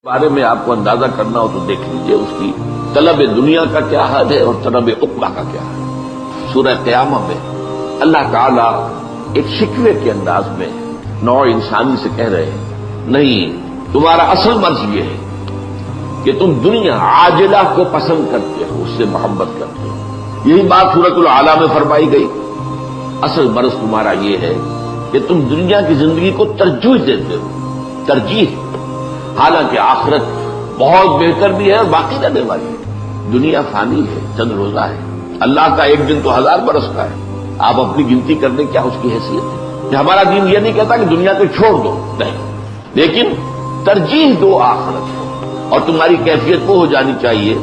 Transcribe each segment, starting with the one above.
بارے میں آپ کو اندازہ کرنا ہو تو دیکھ لیجئے اس کی طلب دنیا کا کیا حال ہے اور طلب عقبہ کا کیا حال ہے۔ سورہ قیامہ میں اللہ تعالیٰ ایک شکوے کے انداز میں نوع انسانی سے کہہ رہے ہیں، نہیں، تمہارا اصل مرض یہ ہے کہ تم دنیا عاجلہ کو پسند کرتے ہو، اس سے محبت کرتے ہو۔ یہی بات سورۃ الاعلیٰ میں فرمائی گئی، اصل مرض تمہارا یہ ہے کہ تم دنیا کی زندگی کو ترجیح دیتے ہو، ترجیح، حالانکہ آخرت بہت بہتر بھی ہے اور باقی رہنے والی ہے۔ دنیا فانی ہے، چند روزہ ہے، اللہ کا ایک دن تو 1000 برس کا ہے۔ آپ اپنی گنتی کر لیں کیا اس کی حیثیت ہے؟ کہ ہمارا دین یہ نہیں کہتا کہ دنیا کو چھوڑ دو، نہیں، لیکن ترجیح دو آخرت کو، اور تمہاری کیفیت وہ ہو جانی چاہیے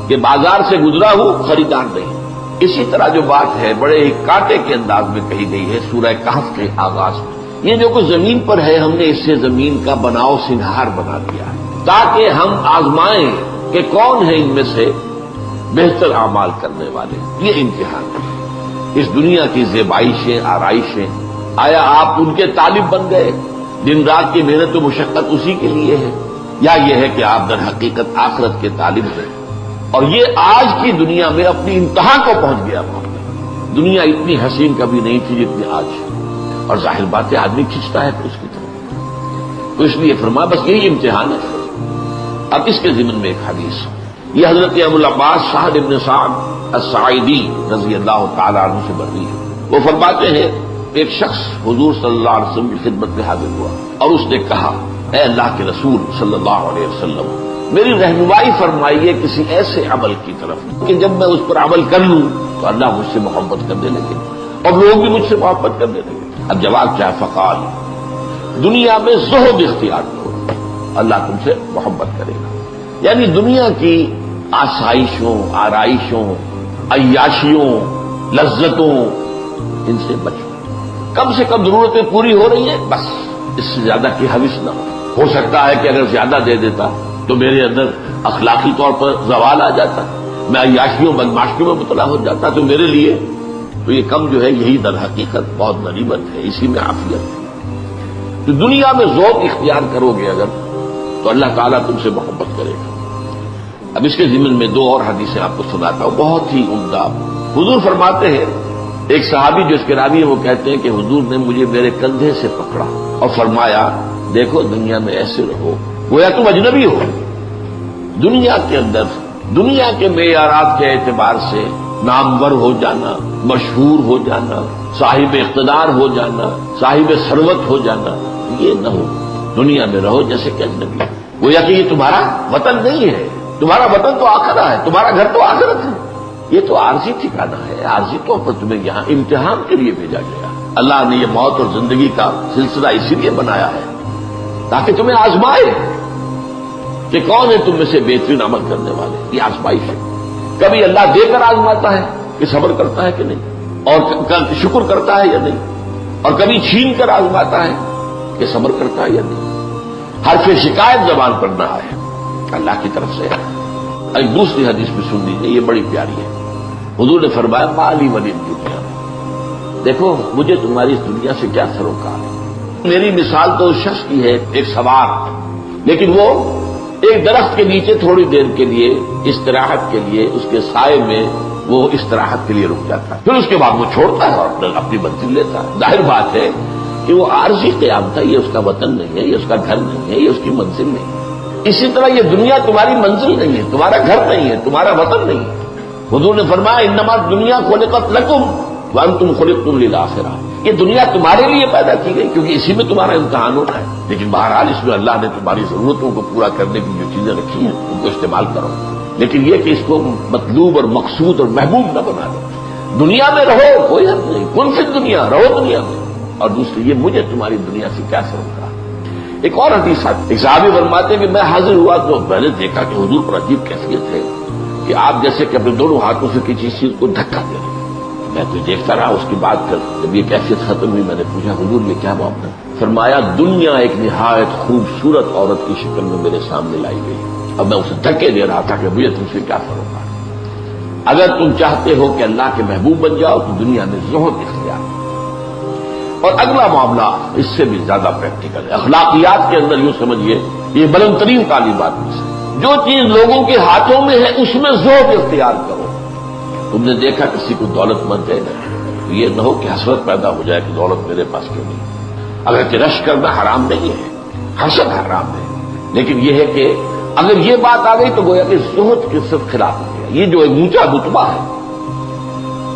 کہ بازار سے گزرا ہو، خریدار نہیں۔ اسی طرح جو بات ہے بڑے ہی کانٹے کے انداز میں کہی گئی ہے سورہ کہف کے آغاز میں، یہ جو کچھ زمین پر ہے ہم نے اس سے زمین کا بناؤ سنہار بنا دیا ہے تاکہ ہم آزمائیں کہ کون ہے ان میں سے بہتر اعمال کرنے والے۔ یہ امتحان ہے۔ اس دنیا کی زیبائشیں، آرائشیں، آیا آپ ان کے طالب بن گئے؟ دن رات کی محنت و مشقت اسی کے لیے ہے، یا یہ ہے کہ آپ در حقیقت آخرت کے طالب ہیں؟ اور یہ آج کی دنیا میں اپنی انتہا کو پہنچ گیا۔ دنیا اتنی حسین کبھی نہیں تھی جتنی آج ہے، اور ظاہر بات ہے آدمی کھنچتا ہے اس کی طرف، تو اس لیے فرمایا بس یہی امتحان ہے۔ اب اس کے ضمن میں ایک حدیث، یہ حضرت ابو العباس سعد بن سعد الساعدی رضی اللہ تعالی عنہ سے مروی ہے۔ وہ فرماتے ہیں ایک شخص حضور صلی اللہ علیہ وسلم کی خدمت میں حاضر ہوا اور اس نے کہا، اے اللہ کے رسول صلی اللہ علیہ وسلم، میری رہنمائی فرمائیے کسی ایسے عمل کی طرف کہ جب میں اس پر عمل کر لوں تو اللہ مجھ سے محبت کرنے لگے اور لوگ بھی مجھ سے محبت کرنے لگے۔ اب جواب کیا؟ فقال، دنیا میں زہد اختیار کرو، اللہ تم سے محبت کرے گا۔ یعنی دنیا کی آسائشوں، آرائشوں، عیاشیوں، لذتوں، ان سے بچو، کم سے کم ضرورتیں پوری ہو رہی ہیں، بس اس سے زیادہ کی حوث نہ ہو سکتا ہے کہ اگر زیادہ دے دیتا تو میرے اندر اخلاقی طور پر زوال آ جاتا، میں عیاشیوں بدماشیوں میں مبتلا ہو جاتا، تو میرے لیے تو یہ کم جو ہے یہی در حقیقت بہت غنیمت ہے، اسی میں عافیت ہے۔ تو دنیا میں ذوق اختیار کرو گے اگر تو اللہ تعالیٰ تم سے محبت کرے گا۔ اب اس کے ضمن میں 2 اور حدیثیں آپ کو سناتا ہوں، بہت ہی عمدہ۔ حضور فرماتے ہیں، ایک صحابی جو اس کے راوی ہیں وہ کہتے ہیں کہ حضور نے مجھے میرے کندھے سے پکڑا اور فرمایا، دیکھو دنیا میں ایسے رہو گویا تم اجنبی ہو۔ دنیا کے اندر دنیا کے معیارات کے اعتبار سے نامور ہو جانا، مشہور ہو جانا، صاحب اقتدار ہو جانا، صاحب ثروت ہو جانا، یہ نہ ہو۔ دنیا میں رہو جیسے کہ اجنبی، گویا کہ یہ تمہارا وطن نہیں ہے، تمہارا وطن تو آخرہ ہے، تمہارا گھر تو آخرت ہے۔ یہ تو عارضی ٹھکانہ ہے، عارضی طور پر تمہیں یہاں امتحان کے لیے بھیجا گیا۔ اللہ نے یہ موت اور زندگی کا سلسلہ اسی لیے بنایا ہے تاکہ تمہیں آزمائے کہ کون ہے تم میں سے بہترین عمل کرنے والے۔ یہ آزمائش ہے، کبھی اللہ دے کر آزماتا ہے کہ صبر کرتا ہے کہ نہیں، اور شکر کرتا ہے یا نہیں، اور کبھی چھین کر آزماتا ہے کہ صبر کرتا ہے یا نہیں۔ حرف شکایت زبان پر نہ آئے، اللہ کی طرف سے ہے۔ ایک دوسری حدیث بھی سن لیجیے، یہ بڑی پیاری ہے۔ حضور نے فرمایا، مالی ولی دنیا، دیکھو مجھے تمہاری اس دنیا سے کیا سروکار ہے۔ میری مثال تو اس شخص کی ہے، ایک سوار، لیکن وہ ایک درخت کے نیچے تھوڑی دیر کے لیے استراحت کے لیے اس کے سائے میں وہ استراحت کے لیے رک جاتا ہے، پھر اس کے بعد وہ چھوڑتا ہے اور اپنی منزل لیتا ہے۔ ظاہر بات ہے کہ وہ عارضی قیام تھا، یہ اس کا وطن نہیں ہے، یہ اس کا گھر نہیں ہے، یہ اس کی منزل نہیں ہے۔ اسی طرح یہ دنیا تمہاری منزل نہیں ہے، تمہارا گھر نہیں ہے، تمہارا وطن نہیں ہے۔ حضور نے فرمایا، انما الدنیا خلقت لکم وانتم خلقتم للآخرہ، یہ دنیا تمہارے لیے پیدا کی گئی کیونکہ اسی میں تمہارا امتحان ہونا ہے، لیکن بہرحال اس میں اللہ نے تمہاری ضرورتوں کو پورا کرنے کی جو چیزیں رکھی ہیں ان کو استعمال کرو، لیکن یہ کہ اس کو مطلوب اور مقصود اور محبوب نہ بنا دو۔ دنیا میں رہو، کوئی حد نہیں، کن فی دنیا، رہو دنیا میں، اور دوسری یہ مجھے تمہاری دنیا سے کیا سروکار۔ ایک اور حدیث ہے، ایک صحابی فرماتے ہیں کہ میں حاضر ہوا تو میں نے دیکھا کہ حضور پر عجیب کیفیت ہے کہ آپ جیسے کہ اپنے دونوں ہاتھوں سے کسی چیز کو دھکا دے رہے ہیں۔ میں تو دیکھتا رہا، اس کی بات کر جب یہ کیفیت ختم ہوئی میں نے پوچھا، حضور یہ کیا معاملہ؟ فرمایا، دنیا ایک نہایت خوبصورت عورت کی شکل میں میرے سامنے لائی گئی، اب میں اسے دھکے دے رہا تھا کہ مجھے تم سے کیا سروکار۔ اگر تم چاہتے ہو کہ اللہ کے محبوب بن جاؤ تو دنیا میں زہد اختیار۔ اور اگلا معاملہ اس سے بھی زیادہ پریکٹیکل ہے، اخلاقیات کے اندر یوں سمجھیے یہ بلند ترین تعلیمات میں سے جو چیز لوگوں کے ہاتھوں میں ہے اس میں ذوق اختیار کرو. تم نے دیکھا کسی کو دولت مند ہے تو یہ نہ ہو کہ حسرت پیدا ہو جائے کہ دولت میرے پاس کیوں نہیں. اگرچہ رش کرنا حرام نہیں ہے، حسد حرام ہے، لیکن یہ ہے کہ اگر یہ بات آ گئی تو گویا کہ زہد کے صرف خلاف ہو گیا. یہ جو ایک اونچا رتبہ ہے،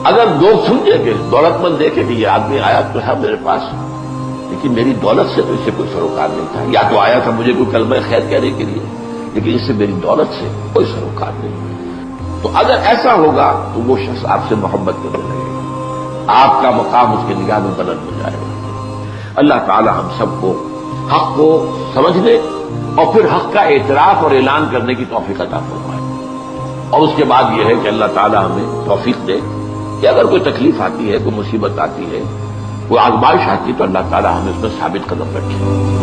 اگر لوگ سمجھے کہ دولت مند دیکھے کہ یہ آدمی آیا تو ہے میرے پاس، لیکن میری دولت سے تو اس سے کوئی سروکار نہیں تھا، یا تو آیا تھا مجھے کوئی کلمہ خیر کہنے کے لیے، لیکن اس سے میری دولت سے کوئی سروکار نہیں. تو اگر ایسا ہوگا تو وہ شخص آپ سے محبت کرنے لگے گا، آپ کا مقام اس کی نگاہ میں بلند ہو جائے گا. اللہ تعالی ہم سب کو حق کو سمجھنے اور پھر حق کا اعتراف اور اعلان کرنے کی توفیق عطا فرمائے. اور اس کے بعد یہ ہے کہ اللہ تعالی ہمیں توفیق دے کہ اگر کوئی تکلیف آتی ہے، کوئی مصیبت آتی ہے، کوئی آزمائش آتی ہے تو اللہ تعالی ہمیں اس میں ثابت قدم رکھے.